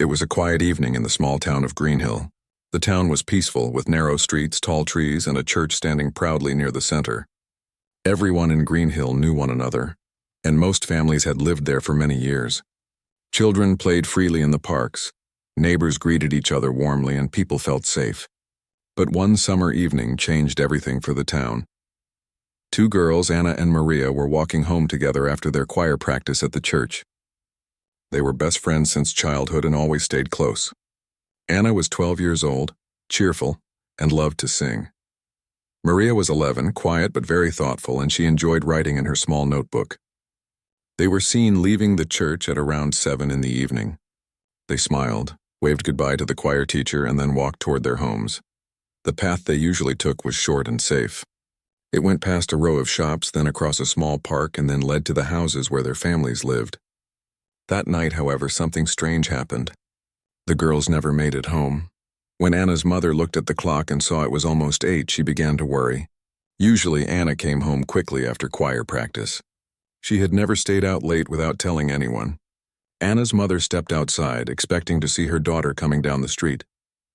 It was a quiet evening in the small town of Greenhill. The town was peaceful, with narrow streets, tall trees, and a church standing proudly near the center. Everyone in Greenhill knew one another, and most families had lived there for many years. Children played freely in the parks, neighbors greeted each other warmly, and people felt safe. But one summer evening changed everything for the town. Two girls, Anna and Maria, were walking home together after their choir practice at the church. They were best friends since childhood and always stayed close. Anna was 12 years old, cheerful, and loved to sing. Maria was 11, quiet but very thoughtful, and she enjoyed writing in her small notebook. They were seen leaving the church at around 7 in the evening. They smiled, waved goodbye to the choir teacher, and then walked toward their homes. The path they usually took was short and safe. It went past a row of shops, then across a small park, and then led to the houses where their families lived. That night, however, something strange happened. The girls never made it home. When Anna's mother looked at the clock and saw it was almost 8, she began to worry. Usually, Anna came home quickly after choir practice. She had never stayed out late without telling anyone. Anna's mother stepped outside, expecting to see her daughter coming down the street,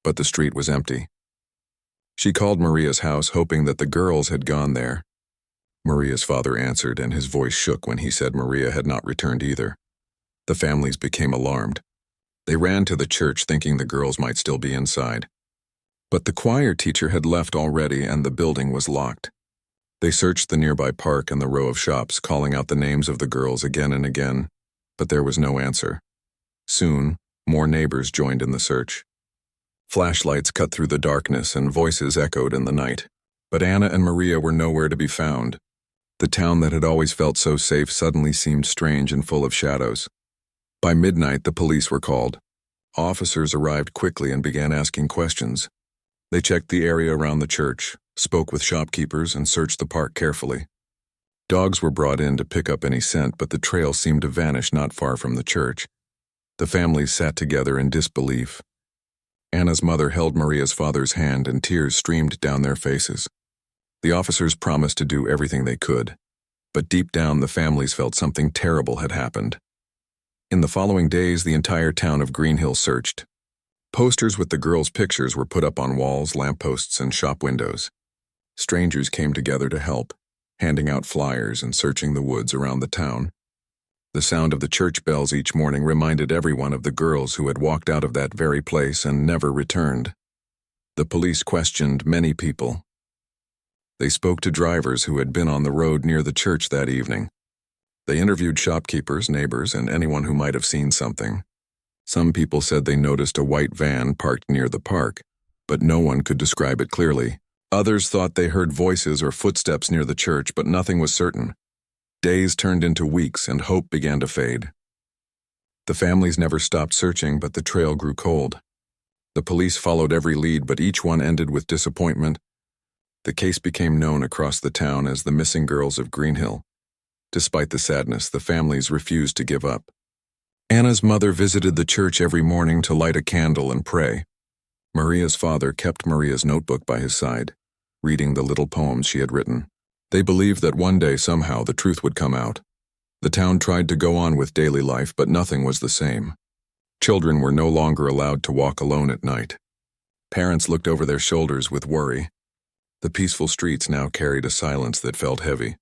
but the street was empty. She called Maria's house, hoping that the girls had gone there. Maria's father answered, and his voice shook when he said Maria had not returned either. The families became alarmed. They ran to the church, thinking the girls might still be inside. But the choir teacher had left already, and the building was locked. They searched the nearby park and the row of shops, calling out the names of the girls again and again, but there was no answer. Soon, more neighbors joined in the search. Flashlights cut through the darkness and voices echoed in the night. But Anna and Maria were nowhere to be found. The town that had always felt so safe suddenly seemed strange and full of shadows. By midnight, the police were called. Officers arrived quickly and began asking questions. They checked the area around the church, spoke with shopkeepers, and searched the park carefully. Dogs were brought in to pick up any scent, but the trail seemed to vanish not far from the church. The families sat together in disbelief. Anna's mother held Maria's father's hand, and tears streamed down their faces. The officers promised to do everything they could, but deep down the families felt something terrible had happened. In the following days, the entire town of Greenhill searched. Posters with the girls' pictures were put up on walls, lampposts, and shop windows. Strangers came together to help, handing out flyers and searching the woods around the town. The sound of the church bells each morning reminded everyone of the girls who had walked out of that very place and never returned. The police questioned many people. They spoke to drivers who had been on the road near the church that evening. They interviewed shopkeepers, neighbors, and anyone who might have seen something. Some people said they noticed a white van parked near the park, but no one could describe it clearly. Others thought they heard voices or footsteps near the church, but nothing was certain. Days turned into weeks, and hope began to fade. The families never stopped searching, but the trail grew cold. The police followed every lead, but each one ended with disappointment. The case became known across the town as the missing girls of Greenhill. Despite the sadness, the families refused to give up. Anna's mother visited the church every morning to light a candle and pray. Maria's father kept Maria's notebook by his side, reading the little poems she had written. They believed that one day somehow the truth would come out. The town tried to go on with daily life, but nothing was the same. Children were no longer allowed to walk alone at night. Parents looked over their shoulders with worry. The peaceful streets now carried a silence that felt heavy.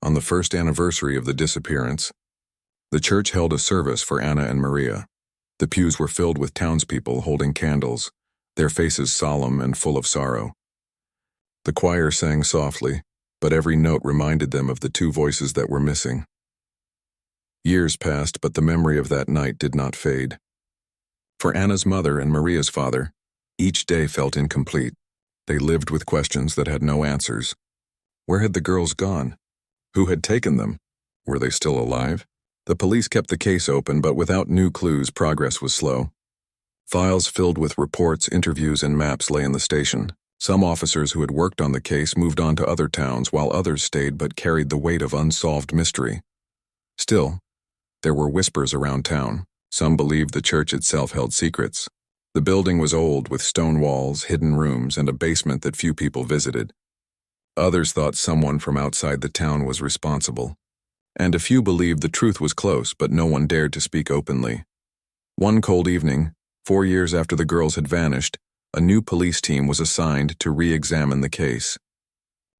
On the first anniversary of the disappearance, the church held a service for Anna and Maria. The pews were filled with townspeople holding candles, their faces solemn and full of sorrow. The choir sang softly, but every note reminded them of the two voices that were missing. Years passed, but the memory of that night did not fade. For Anna's mother and Maria's father, each day felt incomplete. They lived with questions that had no answers. Where had the girls gone? Who had taken them? Were they still alive? The police kept the case open, but without new clues, progress was slow. Files filled with reports, interviews, and maps lay in the station. Some officers who had worked on the case moved on to other towns, while others stayed but carried the weight of unsolved mystery. Still, there were whispers around town. Some believed the church itself held secrets. The building was old, with stone walls, hidden rooms, and a basement that few people visited. Others thought someone from outside the town was responsible. And a few believed the truth was close, but no one dared to speak openly. One cold evening, 4 years after the girls had vanished, a new police team was assigned to re-examine the case.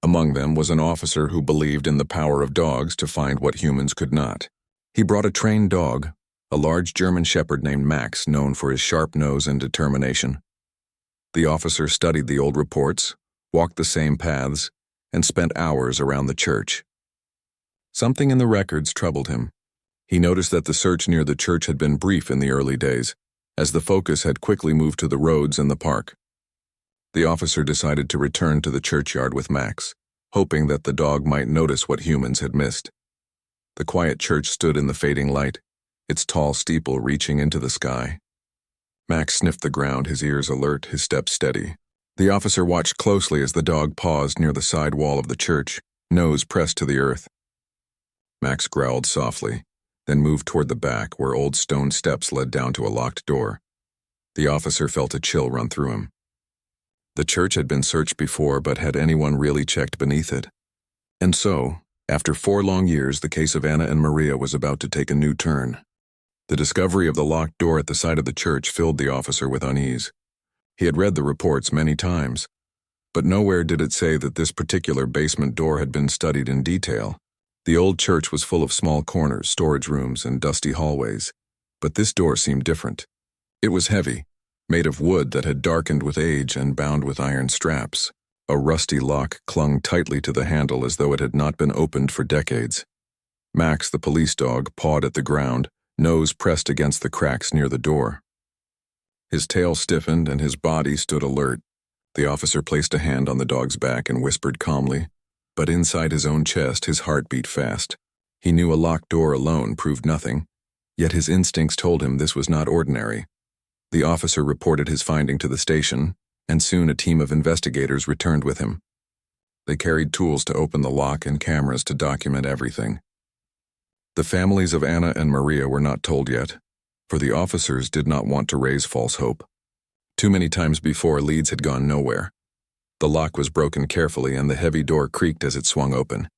Among them was an officer who believed in the power of dogs to find what humans could not. He brought a trained dog, a large German shepherd named Max, known for his sharp nose and determination. The officer studied the old reports, walked the same paths, and spent hours around the church. Something in the records troubled him. He noticed that the search near the church had been brief in the early days, as the focus had quickly moved to the roads and the park. The officer decided to return to the churchyard with Max, hoping that the dog might notice what humans had missed. The quiet church stood in the fading light, its tall steeple reaching into the sky. Max sniffed the ground, his ears alert, his steps steady. The officer watched closely as the dog paused near the side wall of the church, nose pressed to the earth. Max growled softly, then moved toward the back where old stone steps led down to a locked door. The officer felt a chill run through him. The church had been searched before, but had anyone really checked beneath it? And so, after 4 long years, the case of Anna and Maria was about to take a new turn. The discovery of the locked door at the side of the church filled the officer with unease. He had read the reports many times, but nowhere did it say that this particular basement door had been studied in detail. The old church was full of small corners, storage rooms, and dusty hallways, but this door seemed different. It was heavy, made of wood that had darkened with age and bound with iron straps. A rusty lock clung tightly to the handle as though it had not been opened for decades. Max, the police dog, pawed at the ground, nose pressed against the cracks near the door. His tail stiffened and his body stood alert. The officer placed a hand on the dog's back and whispered calmly, but inside his own chest his heart beat fast. He knew a locked door alone proved nothing, yet his instincts told him this was not ordinary. The officer reported his finding to the station, and soon a team of investigators returned with him. They carried tools to open the lock and cameras to document everything. The families of Anna and Maria were not told yet, for the officers did not want to raise false hope. Too many times before, leads had gone nowhere. The lock was broken carefully and the heavy door creaked as it swung open.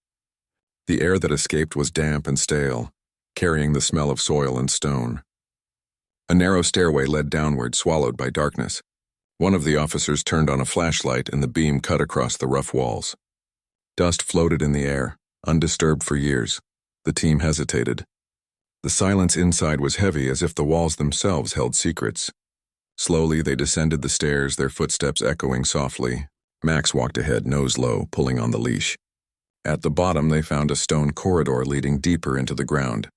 The air that escaped was damp and stale, carrying the smell of soil and stone. A narrow stairway led downward, swallowed by darkness. One of the officers turned on a flashlight and the beam cut across the rough walls. Dust floated in the air, undisturbed for years. The team hesitated. The silence inside was heavy, as if the walls themselves held secrets. Slowly they descended the stairs, their footsteps echoing softly. Max walked ahead, nose low, pulling on the leash. At the bottom they found a stone corridor leading deeper into the ground.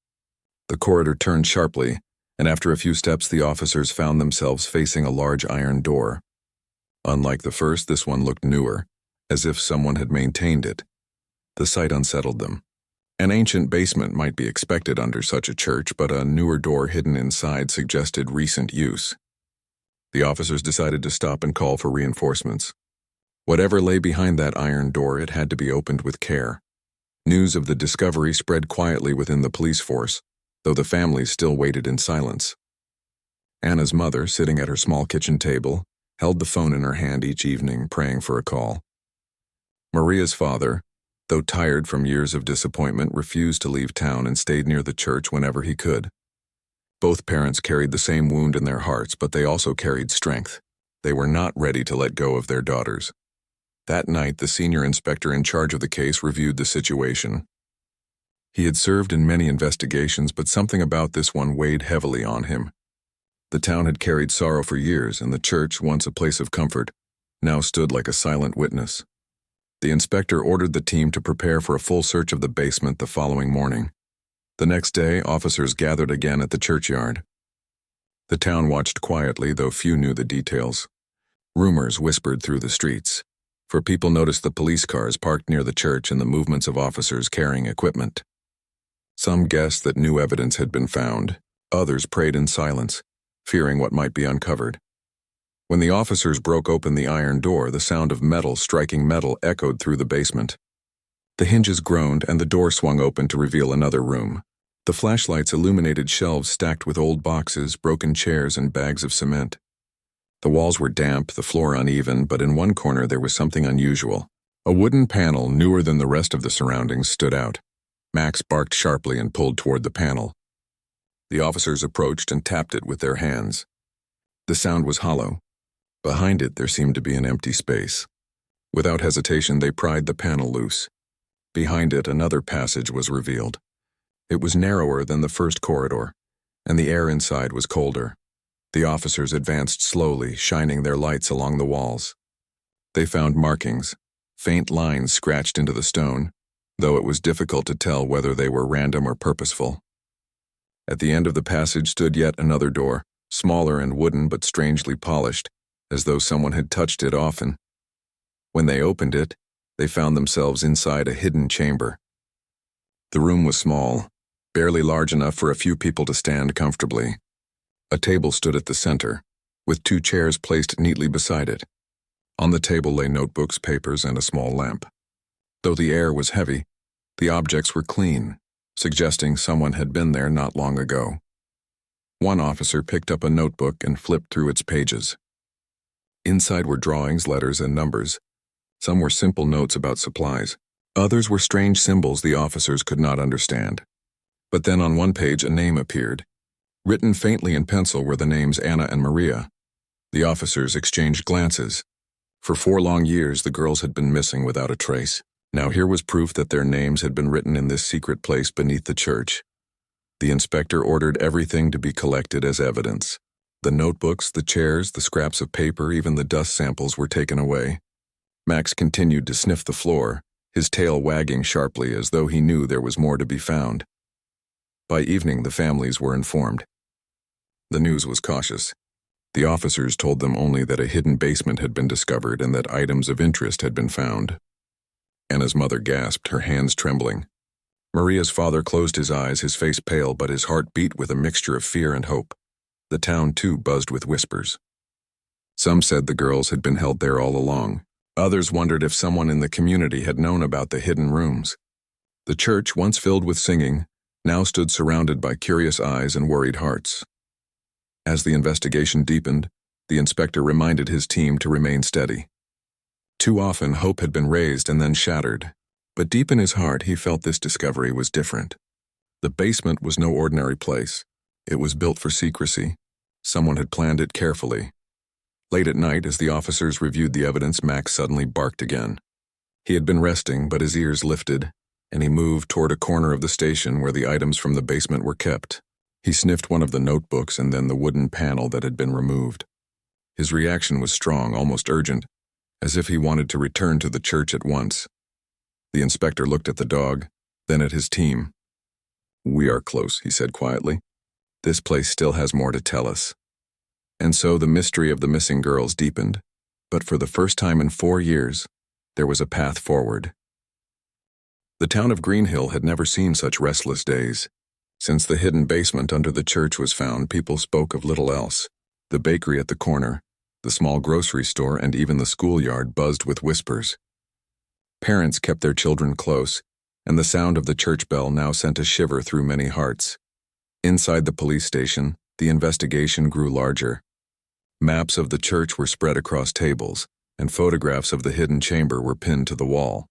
The corridor turned sharply, and after a few steps the officers found themselves facing a large iron door. Unlike the first, this one looked newer, as if someone had maintained it. The sight unsettled them. An ancient basement might be expected under such a church, but a newer door hidden inside suggested recent use. The officers decided to stop and call for reinforcements. Whatever lay behind that iron door, it had to be opened with care. News of the discovery spread quietly within the police force, though the families still waited in silence. Anna's mother, sitting at her small kitchen table, held the phone in her hand each evening, praying for a call. Maria's father, though tired from years of disappointment, refused to leave town and stayed near the church whenever he could. Both parents carried the same wound in their hearts, but they also carried strength. They were not ready to let go of their daughters. That night, the senior inspector in charge of the case reviewed the situation. He had served in many investigations, but something about this one weighed heavily on him. The town had carried sorrow for years, and the church, once a place of comfort, now stood like a silent witness. The inspector ordered the team to prepare for a full search of the basement the following morning. The next day, officers gathered again at the churchyard. The town watched quietly, though few knew the details. Rumors whispered through the streets, for people noticed the police cars parked near the church and the movements of officers carrying equipment. Some guessed that new evidence had been found. Others prayed in silence, fearing what might be uncovered. When the officers broke open the iron door, the sound of metal striking metal echoed through the basement. The hinges groaned and the door swung open to reveal another room. The flashlights illuminated shelves stacked with old boxes, broken chairs, and bags of cement. The walls were damp, the floor uneven, but in one corner there was something unusual. A wooden panel, newer than the rest of the surroundings, stood out. Max barked sharply and pulled toward the panel. The officers approached and tapped it with their hands. The sound was hollow. Behind it, there seemed to be an empty space. Without hesitation, they pried the panel loose. Behind it, another passage was revealed. It was narrower than the first corridor, and the air inside was colder. The officers advanced slowly, shining their lights along the walls. They found markings, faint lines scratched into the stone, though it was difficult to tell whether they were random or purposeful. At the end of the passage stood yet another door, smaller and wooden but strangely polished, as though someone had touched it often. When they opened it, they found themselves inside a hidden chamber. The room was small, barely large enough for a few people to stand comfortably. A table stood at the center, with 2 chairs placed neatly beside it. On the table lay notebooks, papers, and a small lamp. Though the air was heavy, the objects were clean, suggesting someone had been there not long ago. One officer picked up a notebook and flipped through its pages. Inside were drawings, letters, and numbers. Some were simple notes about supplies. Others were strange symbols the officers could not understand. But then on one page a name appeared. Written faintly in pencil were the names Anna and Maria. The officers exchanged glances. For 4 long years the girls had been missing without a trace. Now here was proof that their names had been written in this secret place beneath the church. The inspector ordered everything to be collected as evidence. The notebooks, the chairs, the scraps of paper, even the dust samples were taken away. Max continued to sniff the floor, his tail wagging sharply as though he knew there was more to be found. By evening, the families were informed. The news was cautious. The officers told them only that a hidden basement had been discovered and that items of interest had been found. Anna's mother gasped, her hands trembling. Maria's father closed his eyes, his face pale, but his heart beat with a mixture of fear and hope. The town, too, buzzed with whispers. Some said the girls had been held there all along. Others wondered if someone in the community had known about the hidden rooms. The church, once filled with singing, now stood surrounded by curious eyes and worried hearts. As the investigation deepened, the inspector reminded his team to remain steady. Too often, hope had been raised and then shattered, but deep in his heart he felt this discovery was different. The basement was no ordinary place. It was built for secrecy. Someone had planned it carefully. Late at night, as the officers reviewed the evidence, Max suddenly barked again. He had been resting, but his ears lifted, and he moved toward a corner of the station where the items from the basement were kept. He sniffed one of the notebooks and then the wooden panel that had been removed. His reaction was strong, almost urgent, as if he wanted to return to the church at once. The inspector looked at the dog, then at his team. "We are close," he said quietly. "This place still has more to tell us." And so the mystery of the missing girls deepened, but for the first time in 4 years, there was a path forward. The town of Greenhill had never seen such restless days. Since the hidden basement under the church was found, people spoke of little else. The bakery at the corner, the small grocery store, and even the schoolyard buzzed with whispers. Parents kept their children close, and the sound of the church bell now sent a shiver through many hearts. Inside the police station, the investigation grew larger. Maps of the church were spread across tables, and photographs of the hidden chamber were pinned to the wall.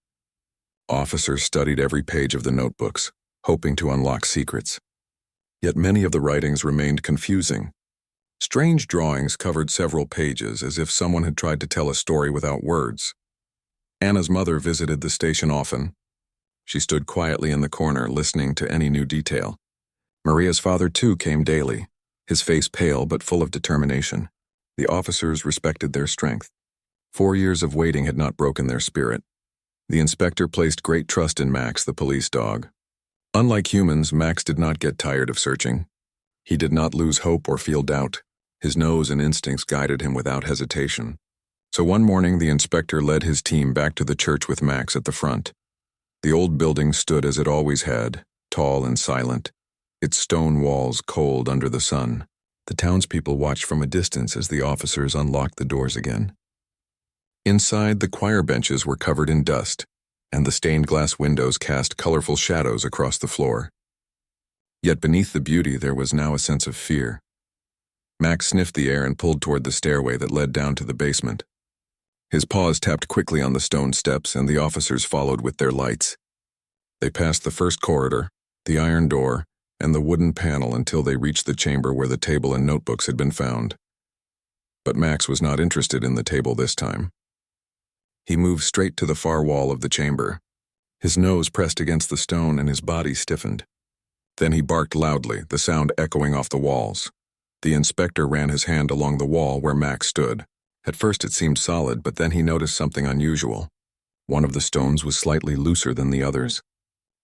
Officers studied every page of the notebooks, hoping to unlock secrets. Yet many of the writings remained confusing. Strange drawings covered several pages, as if someone had tried to tell a story without words. Anna's mother visited the station often. She stood quietly in the corner, listening to any new detail. Maria's father, too, came daily, his face pale but full of determination. The officers respected their strength. 4 years of waiting had not broken their spirit. The inspector placed great trust in Max, the police dog. Unlike humans, Max did not get tired of searching. He did not lose hope or feel doubt. His nose and instincts guided him without hesitation. So one morning, the inspector led his team back to the church with Max at the front. The old building stood as it always had, tall and silent, its stone walls cold under the sun. The townspeople watched from a distance as the officers unlocked the doors again. Inside, the choir benches were covered in dust, and the stained glass windows cast colorful shadows across the floor. Yet beneath the beauty there was now a sense of fear. Max sniffed the air and pulled toward the stairway that led down to the basement. His paws tapped quickly on the stone steps, and the officers followed with their lights. They passed the first corridor, the iron door, and the wooden panel until they reached the chamber where the table and notebooks had been found. But Max was not interested in the table this time. He moved straight to the far wall of the chamber. His nose pressed against the stone and his body stiffened. Then he barked loudly, the sound echoing off the walls. The inspector ran his hand along the wall where Max stood. At first it seemed solid, but then he noticed something unusual. One of the stones was slightly looser than the others.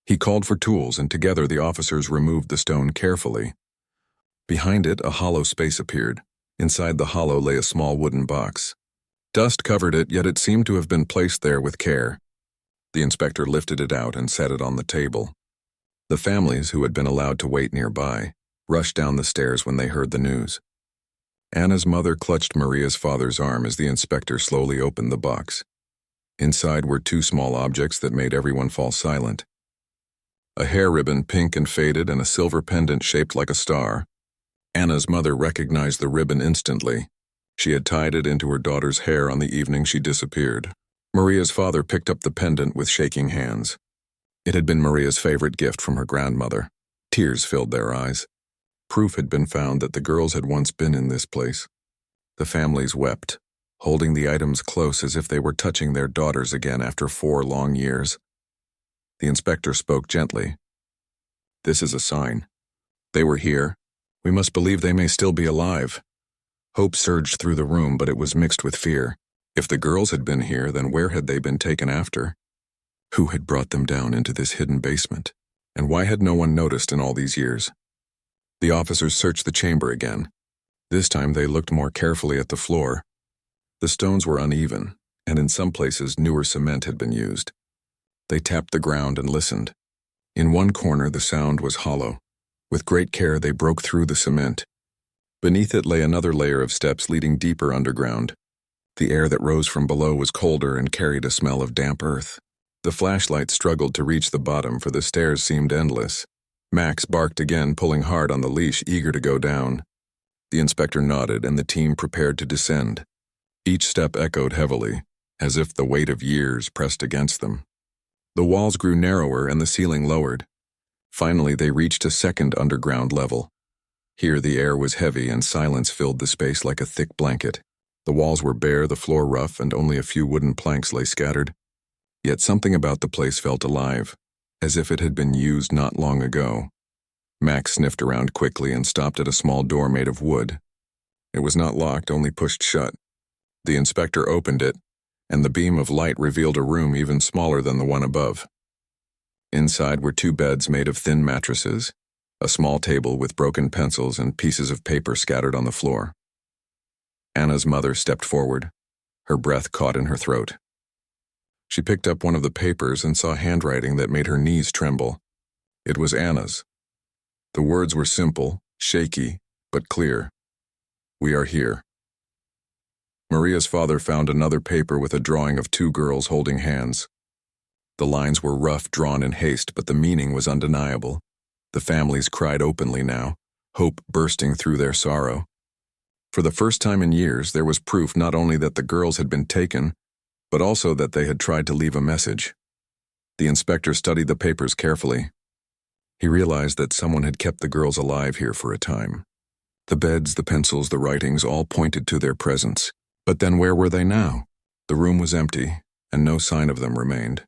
He called for tools, and together the officers removed the stone carefully. Behind it, a hollow space appeared. Inside the hollow lay a small wooden box. Dust covered it, yet it seemed to have been placed there with care. The inspector lifted it out and set it on the table. The families, who had been allowed to wait nearby, rushed down the stairs when they heard the news. Anna's mother clutched Maria's father's arm as the inspector slowly opened the box. Inside were two small objects that made everyone fall silent. A hair ribbon, pink and faded, and a silver pendant shaped like a star. Anna's mother recognized the ribbon instantly. She had tied it into her daughter's hair on the evening she disappeared. Maria's father picked up the pendant with shaking hands. It had been Maria's favorite gift from her grandmother. Tears filled their eyes. Proof had been found that the girls had once been in this place. The families wept, holding the items close as if they were touching their daughters again after 4 long years. The inspector spoke gently. "This is a sign. They were here. We must believe they may still be alive." Hope surged through the room, but it was mixed with fear. If the girls had been here, then where had they been taken after? Who had brought them down into this hidden basement? And why had no one noticed in all these years? The officers searched the chamber again. This time they looked more carefully at the floor. The stones were uneven, and in some places newer cement had been used. They tapped the ground and listened. In one corner the sound was hollow. With great care they broke through the cement. Beneath it lay another layer of steps leading deeper underground. The air that rose from below was colder and carried a smell of damp earth. The flashlight struggled to reach the bottom, for the stairs seemed endless. Max barked again, pulling hard on the leash, eager to go down. The inspector nodded, and the team prepared to descend. Each step echoed heavily, as if the weight of years pressed against them. The walls grew narrower and the ceiling lowered. Finally, they reached a second underground level. Here the air was heavy and silence filled the space like a thick blanket. The walls were bare, the floor rough, and only a few wooden planks lay scattered. Yet something about the place felt alive, as if it had been used not long ago. Max sniffed around quickly and stopped at a small door made of wood. It was not locked, only pushed shut. The inspector opened it, and the beam of light revealed a room even smaller than the one above. Inside were 2 beds made of thin mattresses, a small table with broken pencils and pieces of paper scattered on the floor. Anna's mother stepped forward, her breath caught in her throat. She picked up one of the papers and saw handwriting that made her knees tremble. It was Anna's. The words were simple, shaky, but clear. "We are here." Maria's father found another paper with a drawing of 2 girls holding hands. The lines were rough, drawn in haste, but the meaning was undeniable. The families cried openly now, hope bursting through their sorrow. For the first time in years, there was proof not only that the girls had been taken, but also that they had tried to leave a message. The inspector studied the papers carefully. He realized that someone had kept the girls alive here for a time. The beds, the pencils, the writings all pointed to their presence. But then where were they now? The room was empty, and no sign of them remained.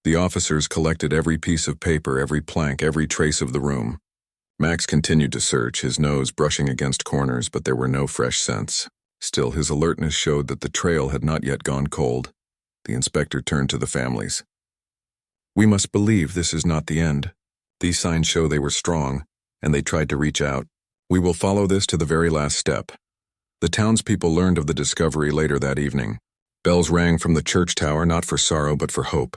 The officers collected every piece of paper, every plank, every trace of the room. Max continued to search, his nose brushing against corners, but there were no fresh scents. Still, his alertness showed that the trail had not yet gone cold. The inspector turned to the families. "We must believe this is not the end. These signs show they were strong, and they tried to reach out. We will follow this to the very last step." The townspeople learned of the discovery later that evening. Bells rang from the church tower, not for sorrow but for hope.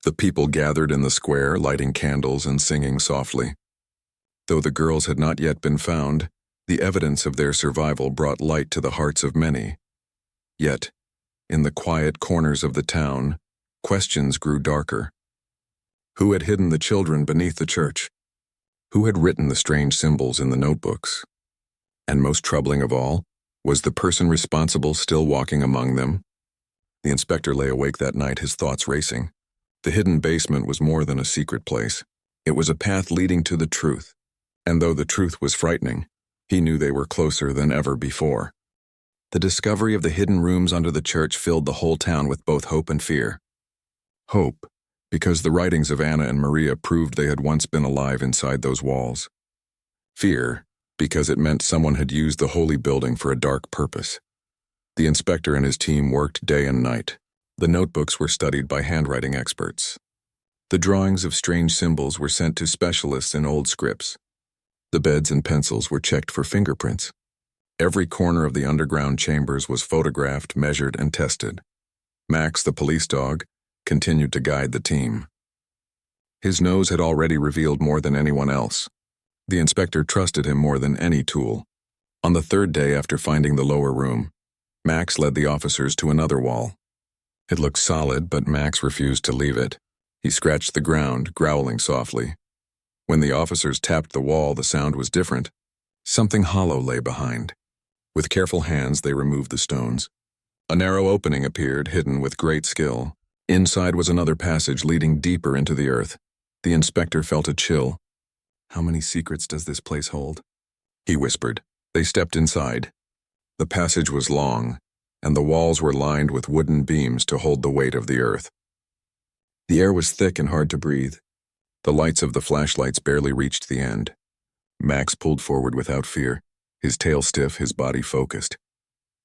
The people gathered in the square, lighting candles and singing softly. Though the girls had not yet been found, the evidence of their survival brought light to the hearts of many. Yet, in the quiet corners of the town, questions grew darker. Who had hidden the children beneath the church? Who had written the strange symbols in the notebooks? And most troubling of all, was the person responsible still walking among them? The inspector lay awake that night, his thoughts racing. The hidden basement was more than a secret place. It was a path leading to the truth, And though the truth was frightening, he knew they were closer than ever before. The discovery of the hidden rooms under the church filled the whole town with both hope and fear. Hope, because the writings of Anna and Maria proved they had once been alive inside those walls. Fear, because it meant someone had used the holy building for a dark purpose. The inspector and his team worked day and night. The notebooks were studied by handwriting experts. The drawings of strange symbols were sent to specialists in old scripts. The beds and pencils were checked for fingerprints. Every corner of the underground chambers was photographed, measured, and tested. Max, the police dog, continued to guide the team. His nose had already revealed more than anyone else. The inspector trusted him more than any tool. On the third day after finding the lower room, Max led the officers to another wall. It looked solid, but Max refused to leave it. He scratched the ground, growling softly. When the officers tapped the wall, the sound was different. Something hollow lay behind. With careful hands, they removed the stones. A narrow opening appeared, hidden with great skill. Inside was another passage leading deeper into the earth. The inspector felt a chill. "How many secrets does this place hold?" he whispered. They stepped inside. The passage was long, and the walls were lined with wooden beams to hold the weight of the earth. The air was thick and hard to breathe. The lights of the flashlights barely reached the end. Max pulled forward without fear, his tail stiff, his body focused.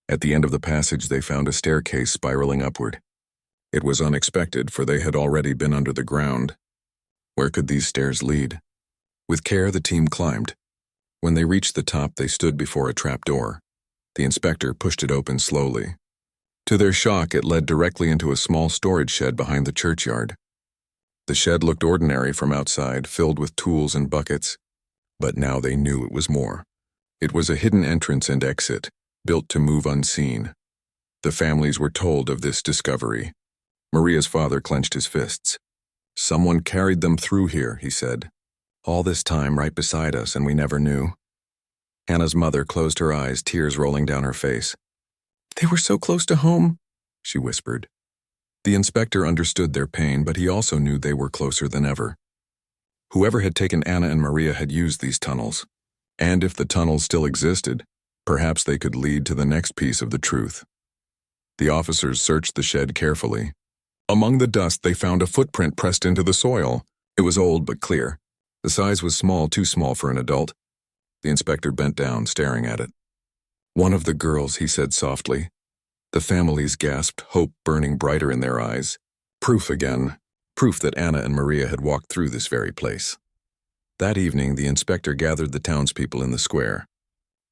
At the end of the passage, they found a staircase spiraling upward. It was unexpected, for they had already been under the ground. Where could these stairs lead? With care, the team climbed. When they reached the top, they stood before a trapdoor. The inspector pushed it open slowly. To their shock, it led directly into a small storage shed behind the churchyard. The shed looked ordinary from outside, filled with tools and buckets. But now they knew it was more. It was a hidden entrance and exit, built to move unseen. The families were told of this discovery. Maria's father clenched his fists. "Someone carried them through here," he said. "All this time right beside us, and we never knew." Hannah's mother closed her eyes, tears rolling down her face. "They were so close to home," she whispered. The inspector understood their pain, but he also knew they were closer than ever. Whoever had taken Anna and Maria had used these tunnels. And if the tunnels still existed, perhaps they could lead to the next piece of the truth. The officers searched the shed carefully. Among the dust, they found a footprint pressed into the soil. It was old but clear. The size was small, too small for an adult. The inspector bent down, staring at it. "One of the girls," he said softly. The families gasped, hope burning brighter in their eyes. Proof again. Proof that Anna and Maria had walked through this very place. That evening, the inspector gathered the townspeople in the square.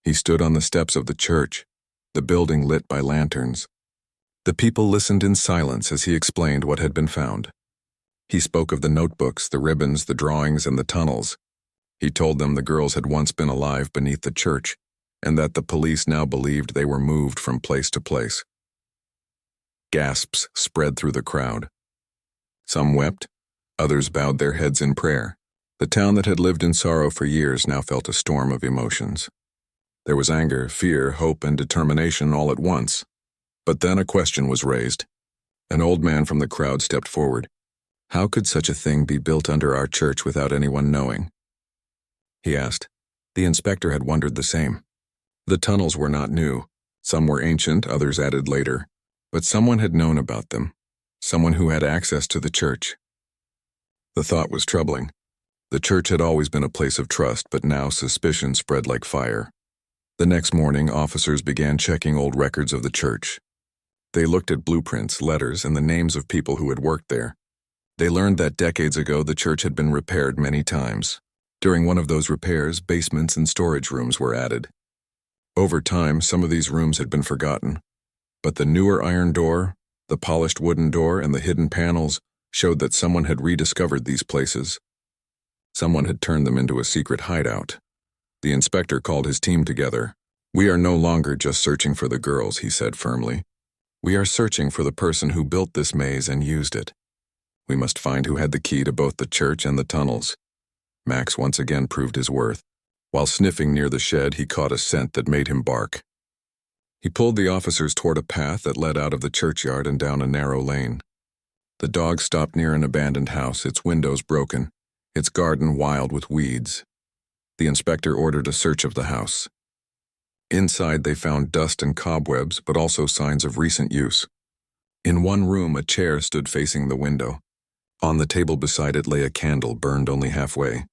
He stood on the steps of the church, the building lit by lanterns. The people listened in silence as he explained what had been found. He spoke of the notebooks, the ribbons, the drawings, and the tunnels. He told them the girls had once been alive beneath the church, and that the police now believed they were moved from place to place. Gasps spread through the crowd. Some wept, others bowed their heads in prayer. The town that had lived in sorrow for years now felt a storm of emotions. There was anger, fear, hope, and determination all at once. But then a question was raised. An old man from the crowd stepped forward. "How could such a thing be built under our church without anyone knowing?" he asked. The inspector had wondered the same. The tunnels were not new. Some were ancient, others added later. But someone had known about them. Someone who had access to the church. The thought was troubling. The church had always been a place of trust, but now suspicion spread like fire. The next morning, officers began checking old records of the church. They looked at blueprints, letters, and the names of people who had worked there. They learned that decades ago the church had been repaired many times. During one of those repairs, basements and storage rooms were added. Over time, some of these rooms had been forgotten. But the newer iron door, the polished wooden door, and the hidden panels showed that someone had rediscovered these places. Someone had turned them into a secret hideout. The inspector called his team together. "We are no longer just searching for the girls," he said firmly. "We are searching for the person who built this maze and used it. We must find who had the key to both the church and the tunnels." Max once again proved his worth. While sniffing near the shed, he caught a scent that made him bark. He pulled the officers toward a path that led out of the churchyard and down a narrow lane. The dog stopped near an abandoned house, its windows broken, its garden wild with weeds. The inspector ordered a search of the house. Inside, they found dust and cobwebs, but also signs of recent use. In one room, a chair stood facing the window. On the table beside it lay a candle burned only halfway.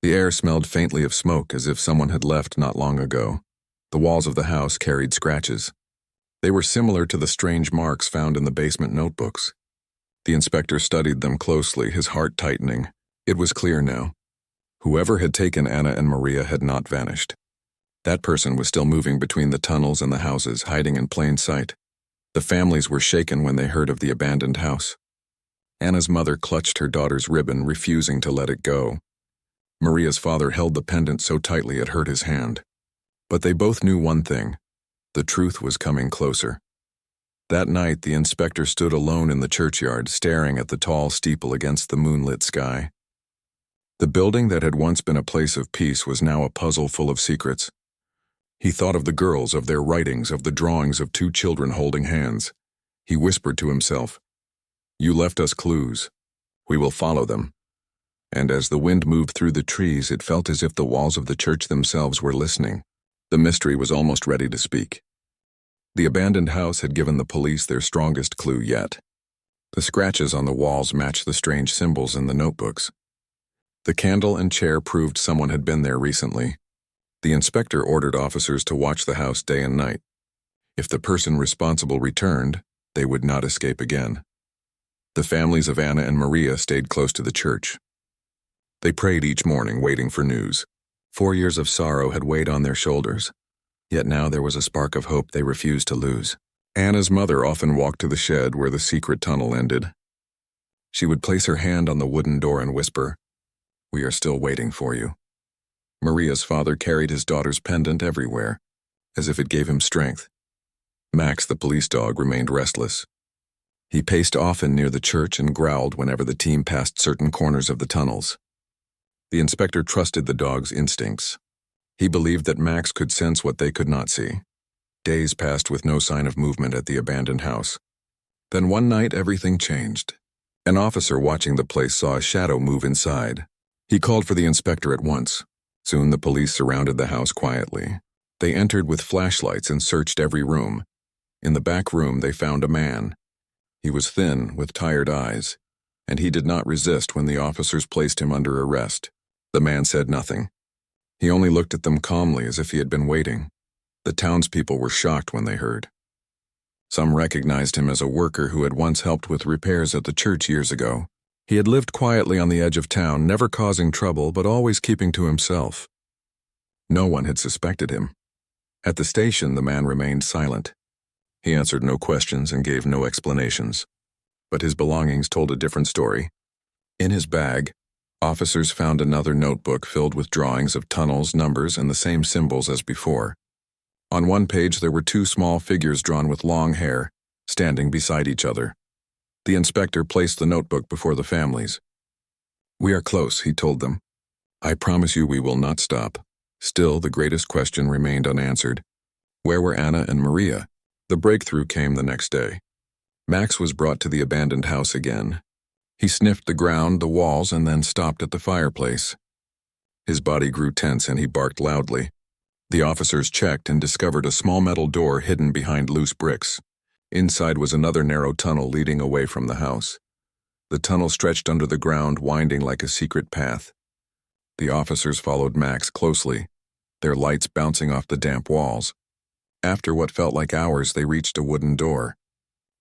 The air smelled faintly of smoke, as if someone had left not long ago. The walls of the house carried scratches. They were similar to the strange marks found in the basement notebooks. The inspector studied them closely, his heart tightening. It was clear now. Whoever had taken Anna and Maria had not vanished. That person was still moving between the tunnels and the houses, hiding in plain sight. The families were shaken when they heard of the abandoned house. Anna's mother clutched her daughter's ribbon, refusing to let it go. Maria's father held the pendant so tightly it hurt his hand. But they both knew one thing: the truth was coming closer. That night, the inspector stood alone in the churchyard, staring at the tall steeple against the moonlit sky. The building that had once been a place of peace was now a puzzle full of secrets. He thought of the girls, of their writings, of the drawings of two children holding hands. He whispered to himself, "You left us clues. We will follow them." And as the wind moved through the trees, it felt as if the walls of the church themselves were listening. The mystery was almost ready to speak. The abandoned house had given the police their strongest clue yet. The scratches on the walls matched the strange symbols in the notebooks. The candle and chair proved someone had been there recently. The inspector ordered officers to watch the house day and night. If the person responsible returned, they would not escape again. The families of Anna and Maria stayed close to the church. They prayed each morning, waiting for news. 4 years of sorrow had weighed on their shoulders. Yet now there was a spark of hope they refused to lose. Anna's mother often walked to the shed where the secret tunnel ended. She would place her hand on the wooden door and whisper, "We are still waiting for you." Maria's father carried his daughter's pendant everywhere, as if it gave him strength. Max, the police dog, remained restless. He paced often near the church and growled whenever the team passed certain corners of the tunnels. The inspector trusted the dog's instincts. He believed that Max could sense what they could not see. Days passed with no sign of movement at the abandoned house. Then one night everything changed. An officer watching the place saw a shadow move inside. He called for the inspector at once. Soon the police surrounded the house quietly. They entered with flashlights and searched every room. In the back room they found a man. He was thin, with tired eyes, and he did not resist when the officers placed him under arrest. The man said nothing. He only looked at them calmly, as if he had been waiting. The townspeople were shocked when they heard. Some recognized him as a worker who had once helped with repairs at the church years ago. He had lived quietly on the edge of town, never causing trouble, but always keeping to himself. No one had suspected him. At the station, the man remained silent. He answered no questions and gave no explanations. But his belongings told a different story. In his bag, officers found another notebook filled with drawings of tunnels, numbers, and the same symbols as before. On one page there were two small figures drawn with long hair, standing beside each other. The inspector placed the notebook before the families. "We are close," he told them. "I promise you we will not stop." Still, the greatest question remained unanswered. Where were Anna and Maria? The breakthrough came the next day. Max was brought to the abandoned house again. He sniffed the ground, the walls, and then stopped at the fireplace. His body grew tense and he barked loudly. The officers checked and discovered a small metal door hidden behind loose bricks. Inside was another narrow tunnel leading away from the house. The tunnel stretched under the ground, winding like a secret path. The officers followed Max closely, their lights bouncing off the damp walls. After what felt like hours, they reached a wooden door.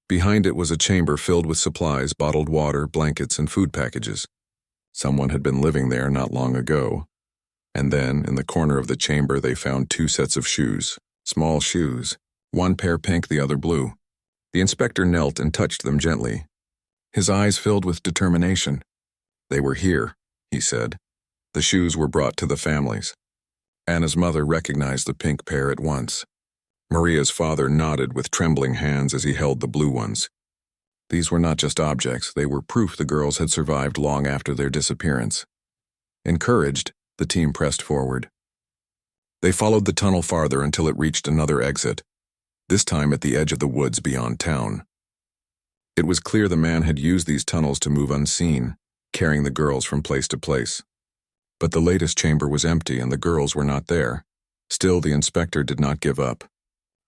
Behind it was a chamber filled with supplies, bottled water, blankets, and food packages. Someone had been living there not long ago. And then, in the corner of the chamber, they found two sets of shoes, small shoes, one pair pink, the other blue. The inspector knelt and touched them gently. His eyes filled with determination. "They were here," he said. The shoes were brought to the families. Anna's mother recognized the pink pair at once. Maria's father nodded with trembling hands as he held the blue ones. These were not just objects, they were proof the girls had survived long after their disappearance. Encouraged, the team pressed forward. They followed the tunnel farther until it reached another exit, this time at the edge of the woods beyond town. It was clear the man had used these tunnels to move unseen, carrying the girls from place to place. But the latest chamber was empty and the girls were not there. Still, the inspector did not give up.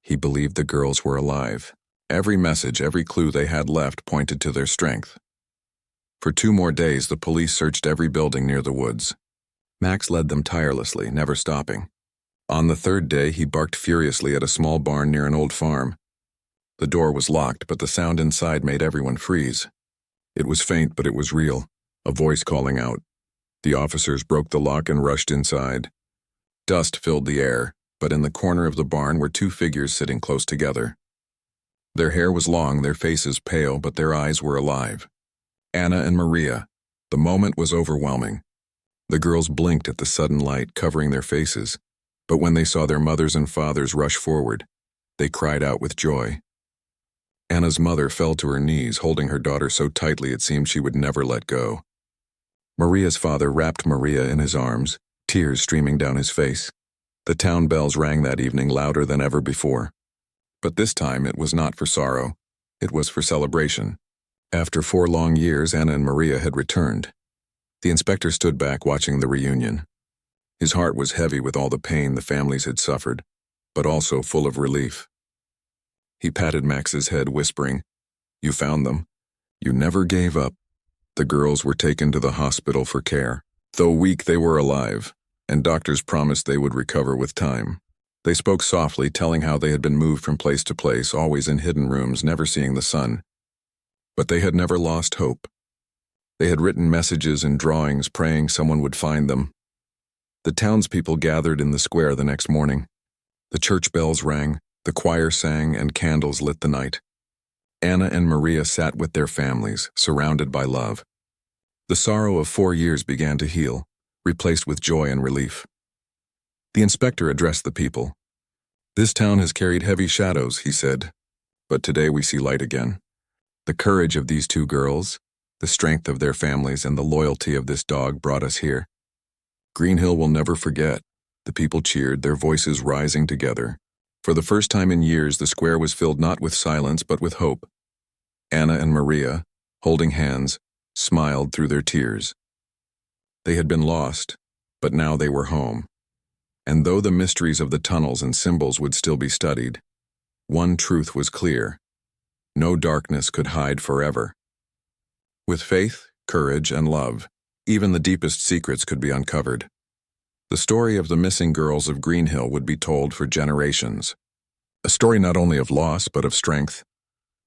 He believed the girls were alive. Every message, every clue they had left pointed to their strength. For 2 more days, the police searched every building near the woods. Max led them tirelessly, never stopping. On the 3rd day, he barked furiously at a small barn near an old farm. The door was locked, but the sound inside made everyone freeze. It was faint, but it was real, a voice calling out. The officers broke the lock and rushed inside. Dust filled the air, but in the corner of the barn were 2 figures sitting close together. Their hair was long, their faces pale, but their eyes were alive. Anna and Maria. The moment was overwhelming. The girls blinked at the sudden light covering their faces, but when they saw their mothers and fathers rush forward, they cried out with joy. Anna's mother fell to her knees, holding her daughter so tightly it seemed she would never let go. Maria's father wrapped Maria in his arms, tears streaming down his face. The town bells rang that evening louder than ever before. But this time it was not for sorrow, it was for celebration. After 4 long years, Anna and Maria had returned. The inspector stood back watching the reunion. His heart was heavy with all the pain the families had suffered, but also full of relief. He patted Max's head, whispering, "You found them. You never gave up." The girls were taken to the hospital for care. Though weak, they were alive, and doctors promised they would recover with time. They spoke softly, telling how they had been moved from place to place, always in hidden rooms, never seeing the sun. But they had never lost hope. They had written messages and drawings, praying someone would find them. The townspeople gathered in the square the next morning. The church bells rang, the choir sang, and candles lit the night. Anna and Maria sat with their families, surrounded by love. The sorrow of 4 years began to heal, replaced with joy and relief. The inspector addressed the people. "This town has carried heavy shadows," he said, "but today we see light again. The courage of these 2 girls, the strength of their families, and the loyalty of this dog brought us here. Greenhill will never forget." The people cheered, their voices rising together. For the first time in years, the square was filled not with silence, but with hope. Anna and Maria, holding hands, smiled through their tears. They had been lost, but now they were home. And though the mysteries of the tunnels and symbols would still be studied, one truth was clear: no darkness could hide forever. With faith, courage, and love, even the deepest secrets could be uncovered. The story of the missing girls of Greenhill would be told for generations. A story not only of loss, but of strength,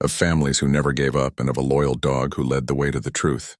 of families who never gave up, and of a loyal dog who led the way to the truth.